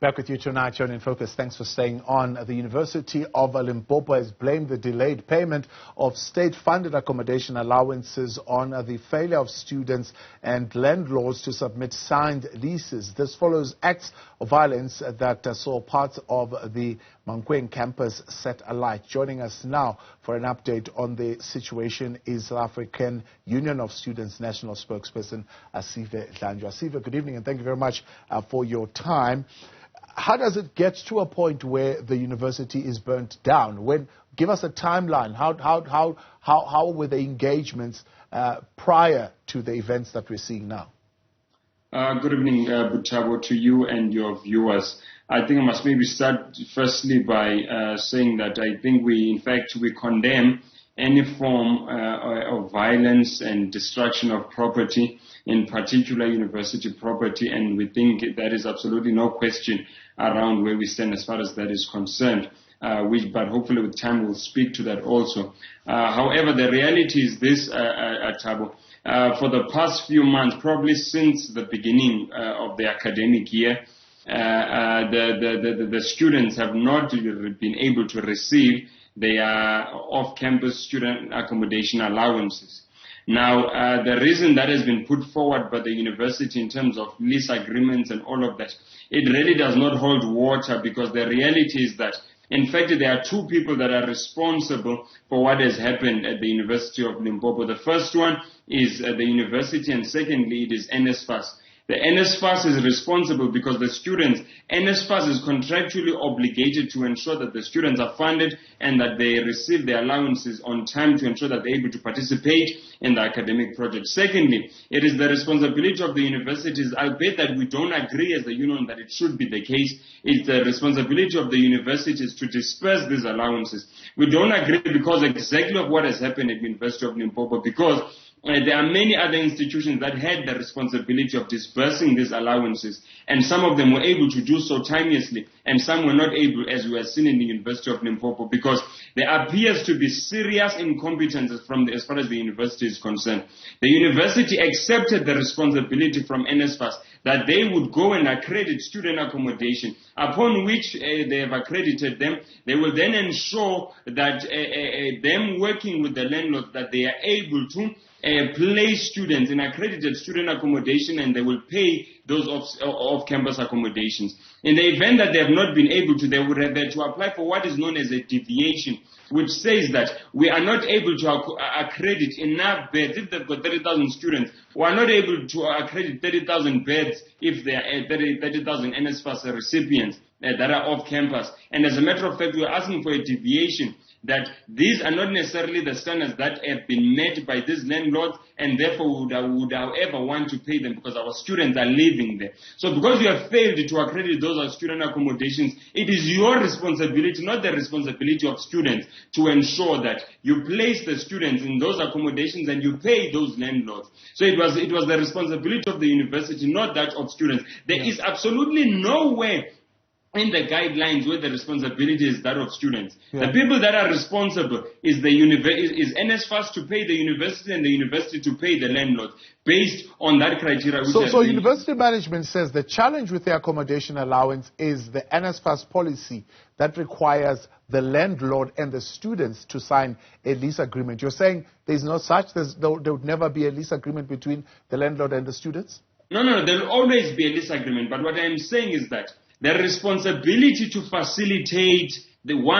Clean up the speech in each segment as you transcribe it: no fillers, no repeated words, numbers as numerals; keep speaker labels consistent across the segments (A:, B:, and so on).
A: Back with you tonight, John in Focus. Thanks for staying on. The University of Limpopo has blamed the delayed payment of state-funded accommodation allowances on the failure of students and landlords to submit signed leases. This follows acts of violence that saw parts of the Mankweng campus set alight. Joining us now for an update on the situation is South African Union of Students National Spokesperson Asive Dlanjwa. Asive, good evening and thank you very much for your time. How does it get to a point where the university is burnt down? Give us a timeline. How were the engagements prior to the events that we're seeing now?
B: Good evening, Butabo, to you and your viewers. I think I must maybe start firstly by saying that I think we condemn any form of violence and destruction of property, in particular university property, and we think there is absolutely no question around where we stand as far as that is concerned. But hopefully with time we'll speak to that also. However, the reality is this, Tabo. For the past few months, probably since the beginning of the academic year, the students have not been able to receive their off-campus student accommodation allowances. Now, the reason that has been put forward by the university in terms of lease agreements and all of that, it really does not hold water, because the reality is that, in fact, there are two people that are responsible for what has happened at the University of Limpopo. The first one is the university, and secondly, it is NSFAS. The NSFAS is responsible because the students, NSFAS is contractually obligated to ensure that the students are funded and that they receive their allowances on time to ensure that they're able to participate in the academic project. Secondly, it is the responsibility of the universities, albeit that we don't agree as the union that it should be the case, it's the responsibility of the universities to disperse these allowances. We don't agree because exactly of what has happened at University of Limpopo, because there are many other institutions that had the responsibility of disbursing these allowances, and some of them were able to do so timeously, and some were not able, as we have seen in the University of Limpopo, because there appears to be serious incompetence as far as the university is concerned. The university accepted the responsibility from NSFAS that they would go and accredit student accommodation, upon which they have accredited them. They will then ensure that them working with the landlords, that they are able to place students in accredited student accommodation, and they will pay those off-campus accommodations. In the event that they have not been able to, they would have had to apply for what is known as a deviation, which says that we are not able to accredit enough beds. If they've got 30,000 students, we are not able to accredit 30,000 beds if there are 30,000 NSFAS recipients that are off campus. And as a matter of fact, we are asking for a deviation, that these are not necessarily the standards that have been met by these landlords, and therefore would however want to pay them, because our students are living there. So because you have failed to accredit those as student accommodations, it is your responsibility, not the responsibility of students, to ensure that you place the students in those accommodations and you pay those landlords. So it was the responsibility of the university, not that of students. There is absolutely no way in the guidelines where the responsibility is that of students. The people that are responsible is NSFAS to pay the university, and the university to pay the landlord, based on that criteria.
A: So university management says the challenge with the accommodation allowance is the NSFAS policy that requires the landlord and the students to sign a lease agreement. You're saying there's no such, there would never be a lease agreement between the landlord and the students?
B: No, there will always be a lease agreement. But what I'm saying is that the responsibility to facilitate which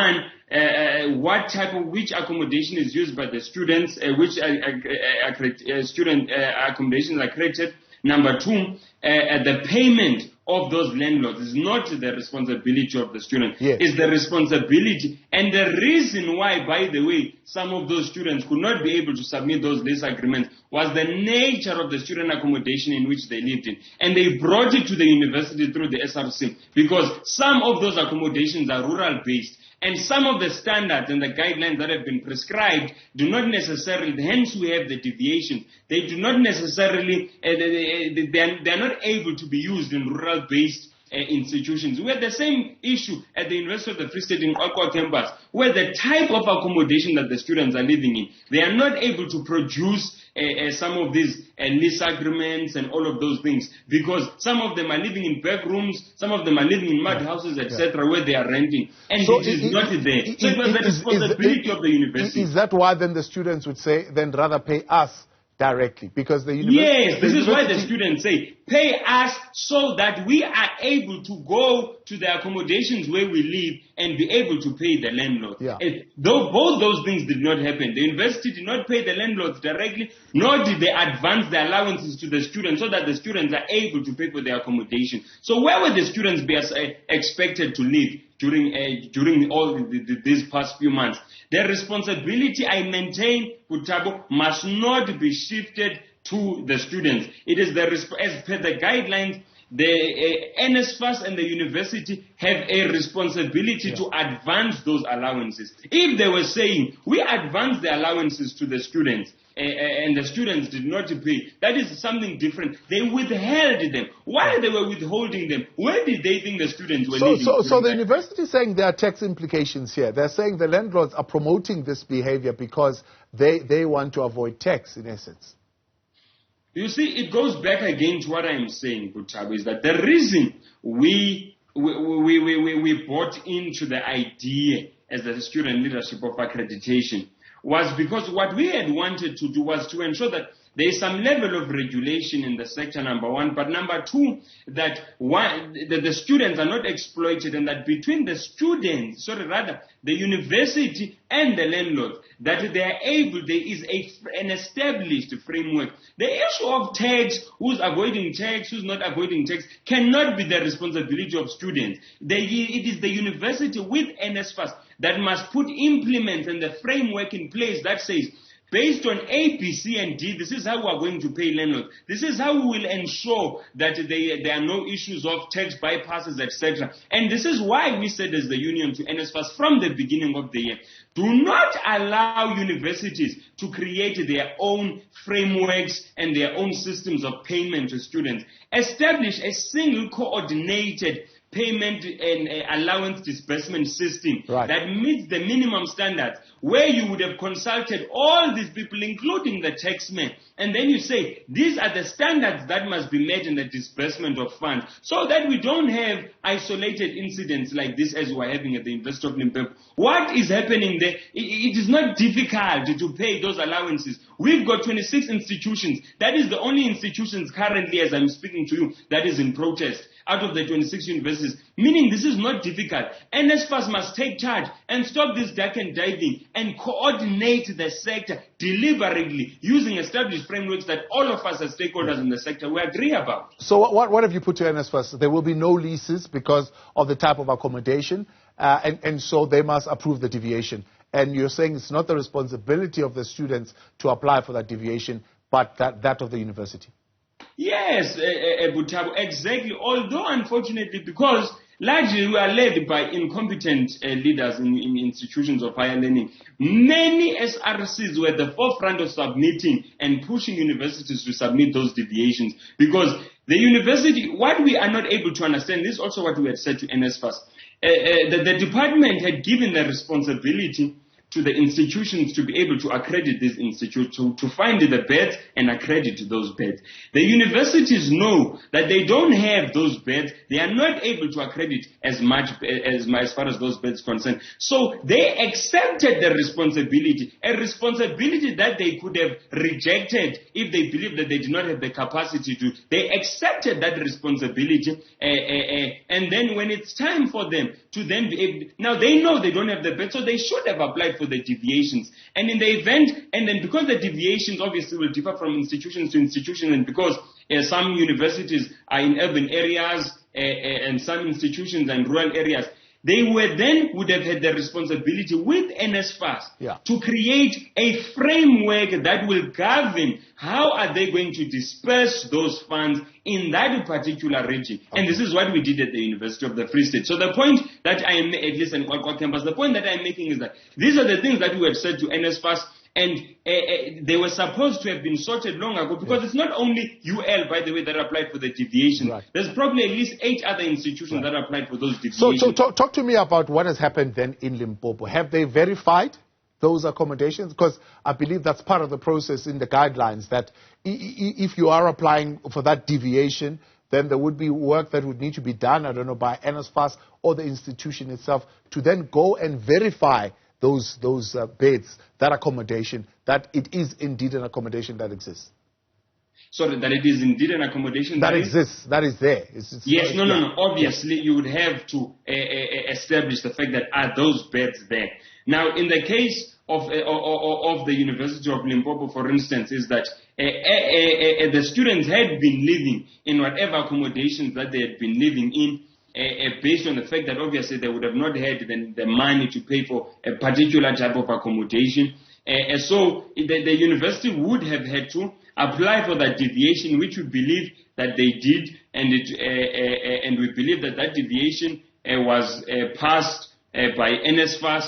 B: accommodation is used by the students, which student accommodation is accredited. Number two, the payment of those landlords is not the responsibility of the student.
A: Yes.
B: It's the responsibility. And the reason why, by the way, some of those students could not be able to submit those lease agreements was the nature of the student accommodation in which they lived in. And they brought it to the university through the SRC, because some of those accommodations are rural-based. And some of the standards and the guidelines that have been prescribed do not necessarily, hence we have the deviation. They do not necessarily, they are not able to be used in rural-based institutions. We had the same issue at the University of the Free State in Aqua campus, where the type of accommodation that the students are living in, they are not able to produce some of these lease agreements and all of those things, because some of them are living in back rooms, some of them are living in mud houses, etc., where they are renting, and so it is not there. So it was the responsibility of the university.
A: Is that why then the students would say, then rather pay us directly? Because the university...
B: Yes, this is why the students say, pay us so that we are able to go to the accommodations where we live and be able to pay the landlord.
A: Yeah.
B: Though both those things did not happen. The university did not pay the landlords directly, nor did they advance the allowances to the students so that the students are able to pay for their accommodation. So where would the students be expected to live during all these past few months? Their responsibility, I maintain, Butabo, must not be shifted to the students. It is as per the guidelines, the NSFAS and the university have a responsibility to advance those allowances. If they were saying, we advance the allowances to the students, and the students did not pay, that is something different. They withheld them. While they were withholding them, where did they think the students were living?
A: So the university is saying there are tax implications here. They're saying the landlords are promoting this behavior because they want to avoid tax, in essence.
B: You see, it goes back again to what I'm saying, Butabo, is that the reason we bought into the idea as the student leadership of accreditation was because what we had wanted to do was to ensure that there is some level of regulation in the sector, number one, but number two, that the students are not exploited, and that between the students, the university and the landlord, that there is an established framework. The issue of tax, who's avoiding tax, who's not avoiding tax, cannot be the responsibility of students. It is the university with NSFAS that must implement and the framework in place that says, based on A, B, C, and D, this is how we are going to pay landlords. This is how we will ensure that there are no issues of tax bypasses, etc. And this is why we said as the union to NSFAS from the beginning of the year, do not allow universities to create their own frameworks and their own systems of payment to students. Establish a single coordinated payment and allowance disbursement system that meets the minimum standards, where you would have consulted all these people, including the taxmen, and then you say, these are the standards that must be met in the disbursement of funds, so that we don't have isolated incidents like this as we're having at the University of Limpopo. What is happening there? It is not difficult to pay those allowances. We've got 26 institutions. That is the only institutions currently, as I'm speaking to you, that is in protest out of the 26 universities, meaning this is not difficult. NSFAS must take charge and stop this duck and diving and coordinate the sector deliberately using established frameworks that all of us as stakeholders in the sector will agree about.
A: So what have you put to NSFAS? There will be no leases because of the type of accommodation, and so they must approve the deviation. And you're saying it's not the responsibility of the students to apply for that deviation, but that of the university.
B: Yes, Butabo, exactly. Although, unfortunately, because largely we are led by incompetent leaders in institutions of higher learning, many SRCs were at the forefront of submitting and pushing universities to submit those deviations. Because the university, what we are not able to understand, this is also what we had said to NSFAS, the department had given the responsibility to the institutions to be able to accredit these institutes, to find the beds and accredit those beds. The universities know that they don't have those beds. They are not able to accredit as far as those beds concerned. So they accepted the responsibility, a responsibility that they could have rejected if they believed that they did not have the capacity to. They accepted that responsibility, and then when it's time for them to then be able, now they know they don't have the bed, so they should have applied for the deviations. And in the event, and then because the deviations obviously will differ from institutions to institution, and because some universities are in urban areas and some institutions are in rural areas, they would have had the responsibility with NSFAS to create a framework that will govern how are they going to disperse those funds in that particular region. And this is what we did at the University of the Free State. So the point that I am, at least in Kwakwa campus, the point that I am making is that these are the things that we have said to NSFAS, and they were supposed to have been sorted long ago, because it's not only UL, by the way, that applied for the deviation. There's probably at least 8 other institutions that applied for those deviations.
A: So talk to me about what has happened then in Limpopo. Have they verified those accommodations? Because I believe that's part of the process in the guidelines, that if you are applying for that deviation, then there would be work that would need to be done, I don't know, by NSFAS or the institution itself, to then go and verify those beds, that accommodation, that it is indeed an accommodation that exists.
B: Sorry, that it is indeed an accommodation
A: that exists, that is there.
B: Yes, no. Obviously, you would have to establish the fact that are those beds there. Now, in the case of the University of Limpopo, for instance, is that the students had been living in whatever accommodations that they had been living in, based on the fact that obviously they would have not had the money to pay for a particular type of accommodation. So the university would have had to apply for that deviation, which we believe that they did, and we believe that deviation was passed by NSFAS.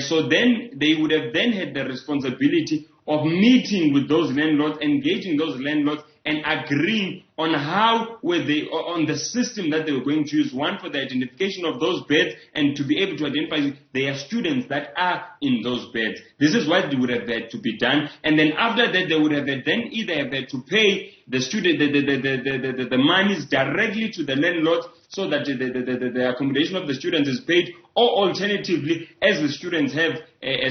B: So then they would have then had the responsibility of meeting with those landlords, engaging those landlords, and agreeing on how were they, on the system that they were going to use, one for the identification of those beds and to be able to identify their students that are in those beds. This is what would have had to be done. And then after that, they would have then either have had to pay the student the monies directly to the landlord, so that the accommodation of the students is paid, or alternatively, as the students have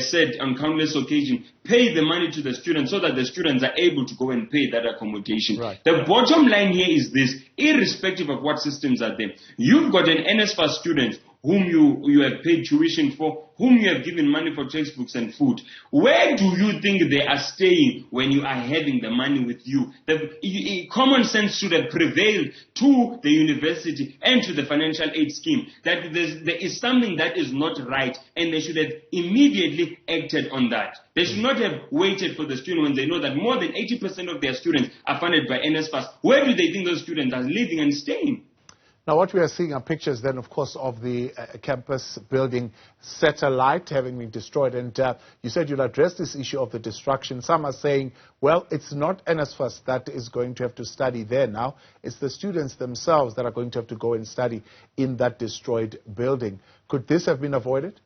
B: said on countless occasions, pay the money to the students so that the students are able to go and pay that accommodation.
A: Right.
B: The bottom line here is this: irrespective of what systems are there, you've got an NSFAS student whom you have paid tuition for, whom you have given money for textbooks and food. Where do you think they are staying when you are having the money with you? Common sense should have prevailed to the university and to the financial aid scheme that there is something that is not right, and they should have immediately acted on that. They should not have waited for the student when they know that more than 80% of their students are funded by NSFAS. Where do they think those students are living and staying?
A: Now, what we are seeing are pictures then, of course, of the campus building satellite having been destroyed. And you said you'll address this issue of the destruction. Some are saying, well, it's not NSFAS that is going to have to study there now. It's the students themselves that are going to have to go and study in that destroyed building. Could this have been avoided?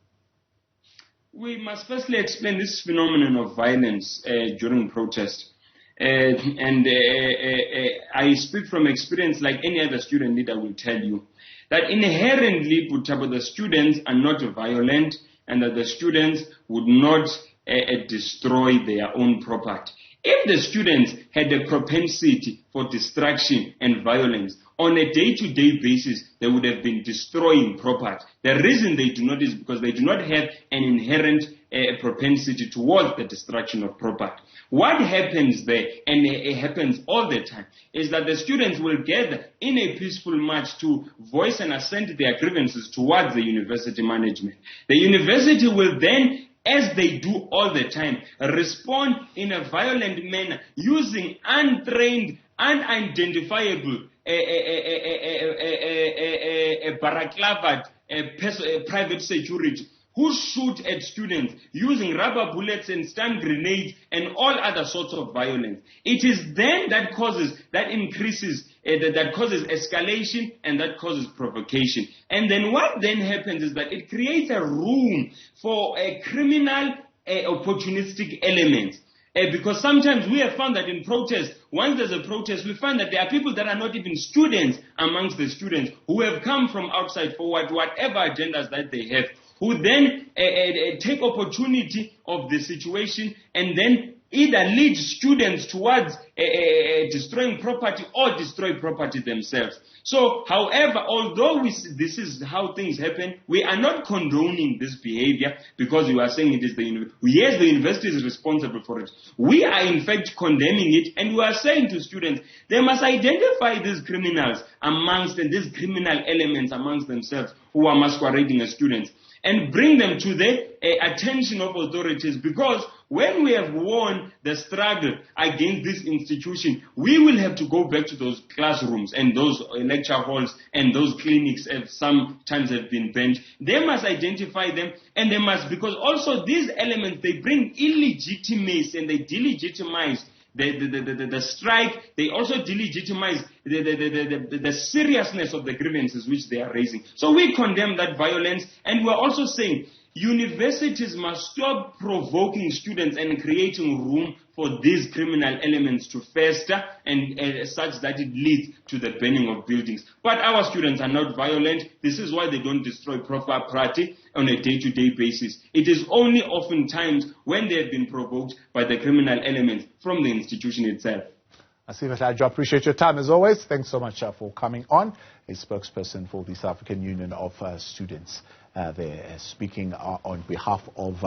B: We must firstly explain this phenomenon of violence during protest. I speak from experience, like any other student leader will tell you, that inherently, the students are not violent, and that the students would not destroy their own property. If the students had a propensity for destruction and violence, on a day-to-day basis, they would have been destroying property. The reason they do not is because they do not have an inherent propensity towards the destruction of property. What happens there, and it happens all the time, is that the students will gather in a peaceful march to voice and assent their grievances towards the university management. The university will then, as they do all the time, respond in a violent manner using untrained, unidentifiable, barraclavad private security who shoot at students using rubber bullets and stun grenades and all other sorts of violence. It is then that causes escalation, and that causes provocation. And then what then happens is that it creates a room for a criminal opportunistic elements. Because sometimes we have found that in protests, once there's a protest, we find that there are people that are not even students amongst the students who have come from outside for whatever agendas that they have, who then take opportunity of the situation and then either lead students towards destroying property or destroy property themselves. So, however, although this is how things happen, we are not condoning this behavior because you are saying it is the university. Yes, the university is responsible for it. We are in fact condemning it, and we are saying to students, they must identify these criminals and these criminal elements amongst themselves who are masquerading as students, and bring them to the attention of authorities, because when we have won the struggle against this institution, we will have to go back to those classrooms and those lecture halls and those clinics that sometimes have been banned. They must identify them, and they must, because also these elements, they bring illegitimacy and they delegitimize the strike. They also delegitimize the seriousness of the grievances which they are raising. So we condemn that violence, and we're also saying Universities must stop provoking students and creating room for these criminal elements to fester and such that it leads to the burning of buildings. But our students are not violent. This is why they don't destroy property on a day-to-day basis. It is only oftentimes when they have been provoked by the criminal elements from the institution itself.
A: Asive Dlanjwa, appreciate your time as always. Thanks so much for coming on. A spokesperson for the South African Union of Students there, speaking on behalf of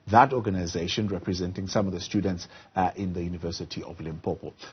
A: that organization representing some of the students in the University of Limpopo.